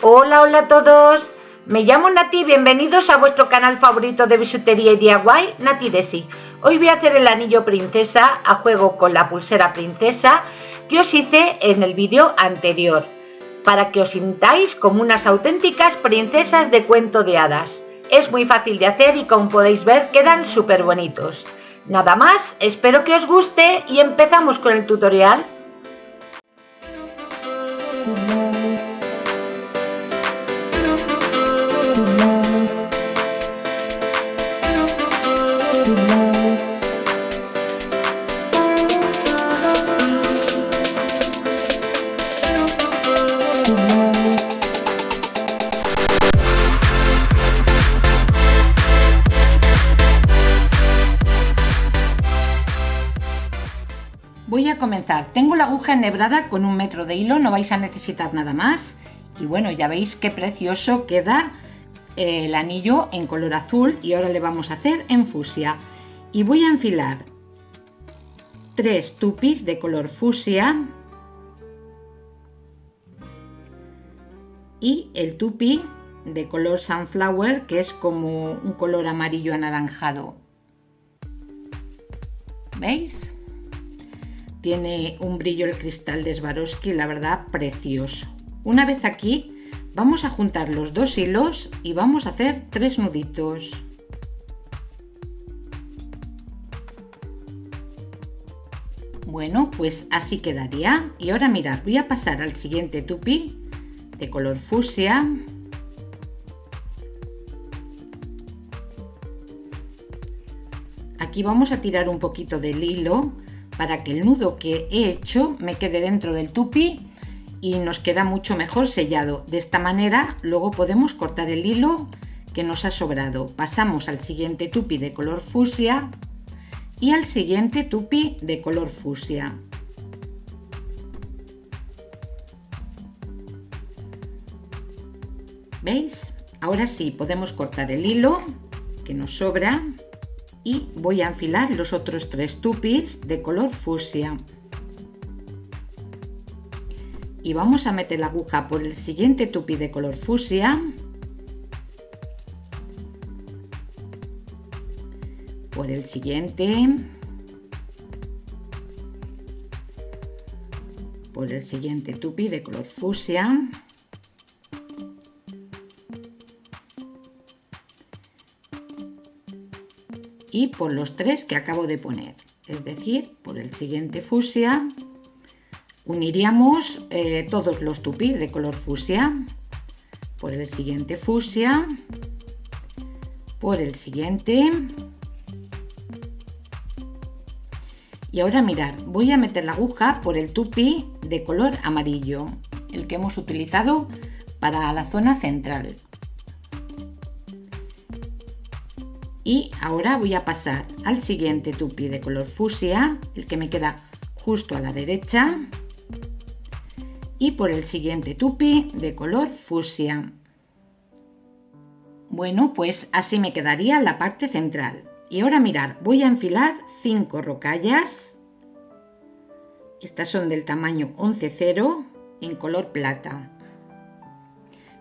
Hola, hola a todos. Me llamo Nati, bienvenidos a vuestro canal favorito de bisutería y DIY, Nati Desi. Hoy voy a hacer el anillo princesa a juego con la pulsera princesa que os hice en el vídeo anterior, para que os sintáis como unas auténticas princesas de cuento de hadas. Es muy fácil de hacer y como podéis ver quedan súper bonitos. Nada más, espero que os guste y empezamos con el tutorial. Voy a comenzar. Tengo la aguja enhebrada con 1 metro de hilo, no vais a necesitar nada más. Y bueno, ya veis qué precioso queda el anillo en color azul y ahora le vamos a hacer en fucsia. Y voy a enfilar 3 tupis de color fucsia y el tupi de color sunflower, que es como un color amarillo anaranjado. ¿Veis? Tiene un brillo el cristal de Swarovski, la verdad, precioso. Una vez aquí, vamos a juntar los 2 hilos y vamos a hacer 3 nuditos. Bueno, pues así quedaría. Y ahora mirad, voy a pasar al siguiente tupi de color fucsia. Aquí vamos a tirar un poquito del hilo para que el nudo que he hecho me quede dentro del tupi y nos queda mucho mejor sellado. De esta manera luego podemos cortar el hilo que nos ha sobrado. Pasamos al siguiente tupi de color fucsia y al siguiente tupi de color fucsia. ¿Veis? Ahora sí podemos cortar el hilo que nos sobra. Y voy a enfilar los otros 3 tupis de color fucsia y vamos a meter la aguja por el siguiente tupi de color fucsia, por el siguiente, por el siguiente tupi de color fucsia y por los 3 que acabo de poner, es decir, por el siguiente fucsia uniríamos todos los tupis de color fucsia, por el siguiente fucsia, por el siguiente. Y ahora mirad, voy a meter la aguja por el tupi de color amarillo, el que hemos utilizado para la zona central. Y ahora voy a pasar al siguiente tupi de color fucsia, el que me queda justo a la derecha, y por el siguiente tupi de color fucsia. Bueno, pues así me quedaría la parte central. Y ahora mirad, voy a enfilar 5 rocallas. Estas son del tamaño 11,0 en color plata.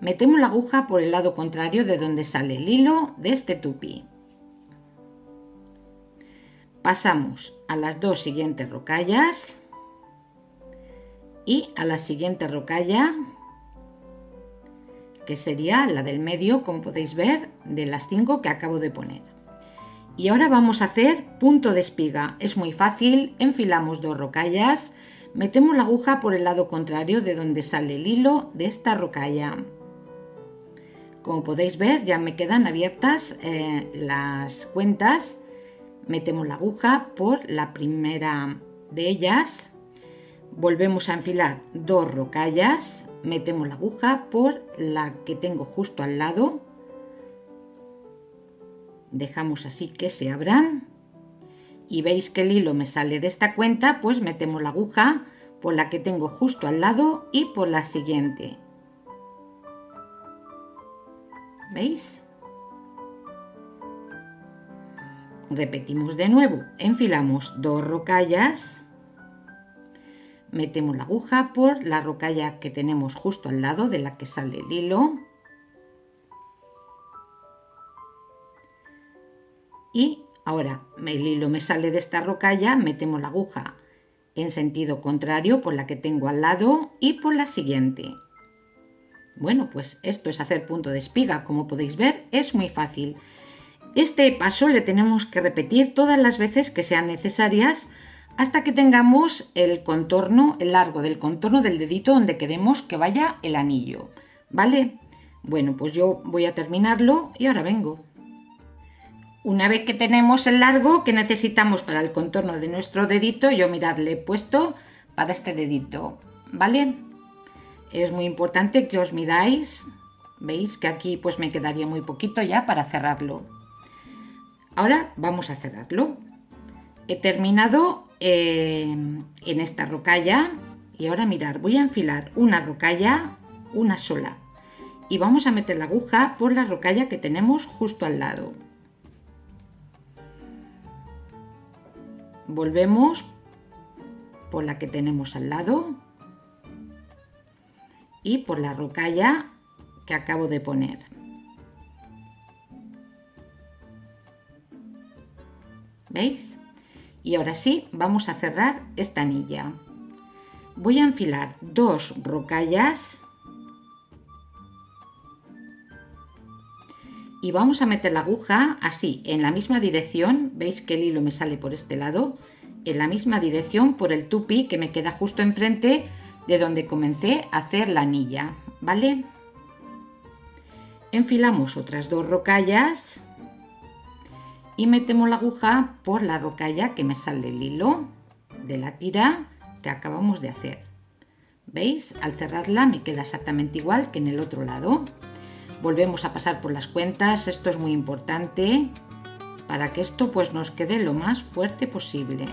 Metemos la aguja por el lado contrario de donde sale el hilo de este tupi. Pasamos a las 2 siguientes rocallas y a la siguiente rocalla, que sería la del medio, como podéis ver, de las 5 que acabo de poner. Y ahora vamos a hacer punto de espiga. Es muy fácil, enfilamos 2 rocallas, metemos la aguja por el lado contrario de donde sale el hilo de esta rocalla. Como podéis ver, ya me quedan abiertas las cuentas. Metemos la aguja por la primera de ellas, volvemos a enfilar 2 rocallas, metemos la aguja por la que tengo justo al lado, dejamos así que se abran y veis que el hilo me sale de esta cuenta, pues metemos la aguja por la que tengo justo al lado y por la siguiente. ¿Veis? Repetimos de nuevo, enfilamos 2 rocallas, metemos la aguja por la rocalla que tenemos justo al lado de la que sale el hilo y ahora el hilo me sale de esta rocalla, metemos la aguja en sentido contrario por la que tengo al lado y por la siguiente. Bueno, pues esto es hacer punto de espiga, como podéis ver es muy fácil. Este paso le tenemos que repetir todas las veces que sean necesarias hasta que tengamos el contorno, el largo del contorno del dedito donde queremos que vaya el anillo, ¿vale? Bueno, pues yo voy a terminarlo y ahora vengo. Una vez que tenemos el largo que necesitamos para el contorno de nuestro dedito, yo mirad, le he puesto para este dedito, ¿vale? Es muy importante que os midáis, veis que aquí pues me quedaría muy poquito ya para cerrarlo. Ahora vamos a cerrarlo. He terminado en esta rocalla y ahora mirad, voy a enfilar una rocalla, una sola, y vamos a meter la aguja por la rocalla que tenemos justo al lado. Volvemos por la que tenemos al lado y por la rocalla que acabo de poner. ¿Veis? Y ahora sí, vamos a cerrar esta anilla. Voy a enfilar 2 rocallas y vamos a meter la aguja así, en la misma dirección. Veis que el hilo me sale por este lado, en la misma dirección por el tupi que me queda justo enfrente de donde comencé a hacer la anilla, ¿vale? Enfilamos otras 2 rocallas y metemos la aguja por la rocalla que me sale el hilo de la tira que acabamos de hacer. ¿Veis? Al cerrarla me queda exactamente igual que en el otro lado. Volvemos a pasar por las cuentas, esto es muy importante para que esto pues nos quede lo más fuerte posible.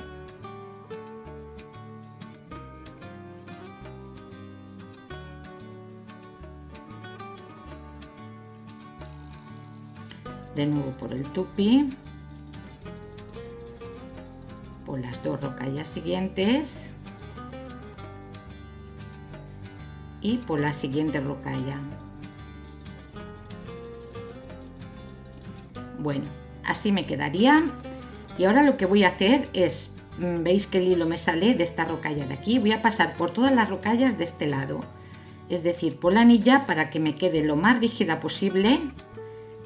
De nuevo por el tupi, por las 2 rocallas siguientes y por la siguiente rocalla. Bueno, así me quedaría. Y ahora lo que voy a hacer es, veis que el hilo me sale de esta rocalla de aquí, voy a pasar por todas las rocallas de este lado, es decir, por la anilla para que me quede lo más rígida posible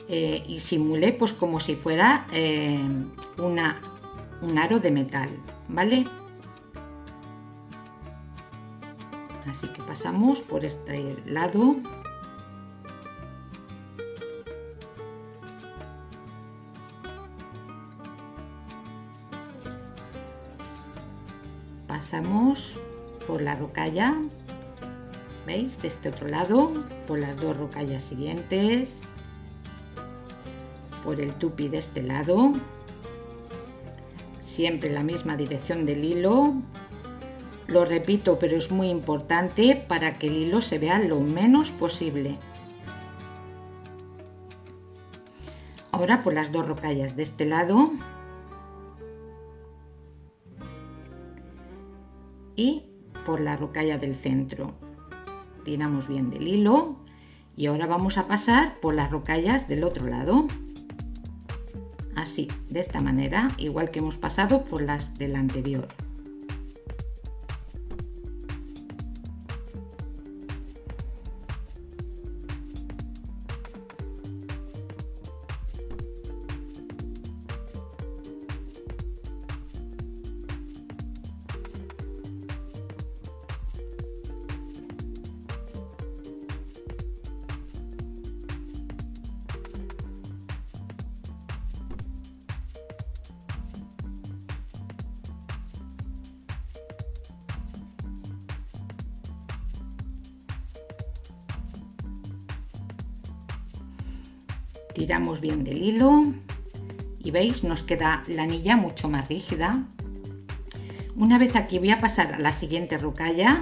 y simule pues como si fuera un aro de metal, ¿vale? Así que pasamos por este lado. Pasamos por la rocalla, ¿veis? De este otro lado, por las 2 rocallas siguientes, por el tupi de este lado, siempre en la misma dirección del hilo. Lo repito, pero es muy importante para que el hilo se vea lo menos posible. Ahora por las 2 rocallas de este lado y por la rocalla del centro. Tiramos bien del hilo y ahora vamos a pasar por las rocallas del otro lado. Así, de esta manera, igual que hemos pasado por las del anterior. Tiramos bien del hilo y veis, nos queda la anilla mucho más rígida. Una vez aquí voy a pasar a la siguiente rocalla,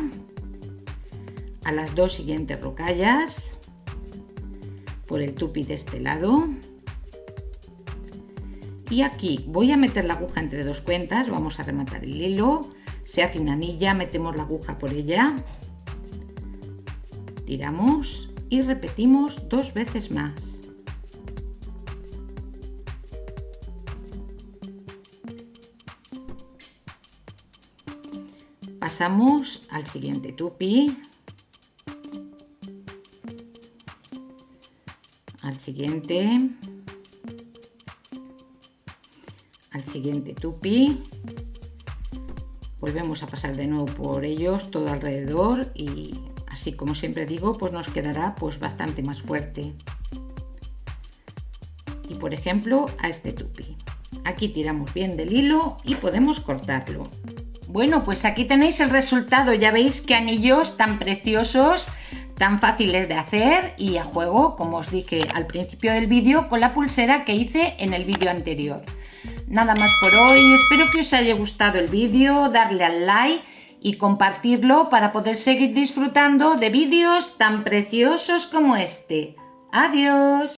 a las 2 siguientes rocallas, por el tupi de este lado. Y aquí voy a meter la aguja entre 2 cuentas, vamos a rematar el hilo, Se hace una anilla, metemos la aguja por ella, tiramos y repetimos 2 veces más. Pasamos al siguiente tupi, al siguiente tupi, volvemos a pasar de nuevo por ellos todo alrededor y así, como siempre digo, pues nos quedará pues bastante más fuerte. Y por ejemplo a este tupi, aquí tiramos bien del hilo y podemos cortarlo. Bueno, pues aquí tenéis el resultado. Ya veis qué anillos tan preciosos, tan fáciles de hacer y a juego, como os dije al principio del vídeo, con la pulsera que hice en el vídeo anterior. Nada más por hoy, espero que os haya gustado el vídeo, darle al like y compartirlo para poder seguir disfrutando de vídeos tan preciosos como este. ¡Adiós!